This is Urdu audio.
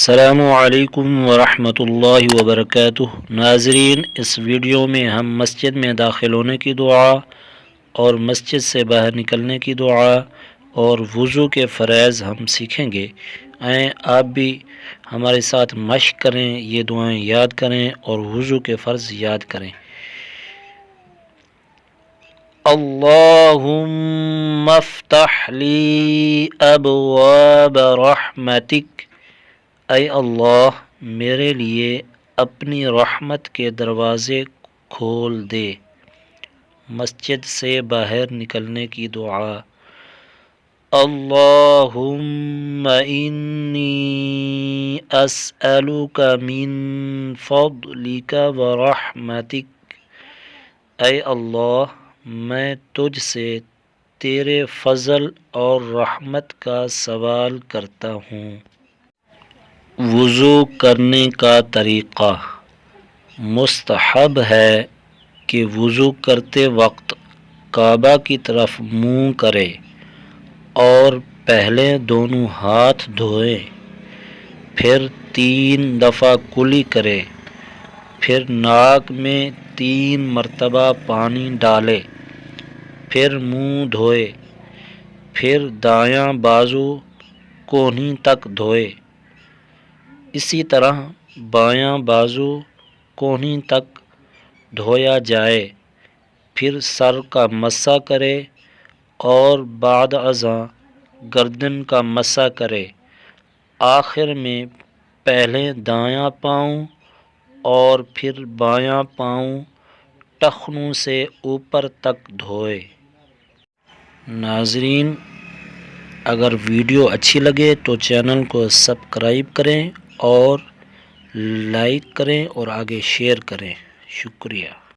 السلام علیکم ورحمۃ اللہ وبرکاتہ۔ ناظرین، اس ویڈیو میں ہم مسجد میں داخل ہونے کی دعا اور مسجد سے باہر نکلنے کی دعا اور وضو کے فرائض ہم سیکھیں گے۔ آئیں آپ بھی ہمارے ساتھ مشق کریں، یہ دعائیں یاد کریں اور وضو کے فرض یاد کریں۔ اللہم افتح لی ابواب رحمتک، اے اللہ میرے لیے اپنی رحمت کے دروازے کھول دے۔ مسجد سے باہر نکلنے کی دعا۔ اللہم انی اسألک من فضلک ورحمتک، اے اللہ میں تجھ سے تیرے فضل اور رحمت کا سوال کرتا ہوں۔ وضو کرنے کا طریقہ۔ مستحب ہے کہ وضو کرتے وقت کعبہ کی طرف منہ کرے اور پہلے دونوں ہاتھ دھوئے، پھر 3 دفعہ کلی کرے، پھر ناک میں 3 مرتبہ پانی ڈالے، پھر منہ دھوئے، پھر دایاں بازو کونہی تک دھوئے، اسی طرح بایاں بازو کونہی تک دھویا جائے، پھر سر کا مسح کرے اور بعد ازاں گردن کا مسح کرے، آخر میں پہلے دایاں پاؤں اور پھر بایاں پاؤں ٹخنوں سے اوپر تک دھوئے۔ ناظرین، اگر ویڈیو اچھی لگے تو چینل کو سبسکرائب کریں اور لائک کریں اور آگے شیئر کریں۔ شکریہ۔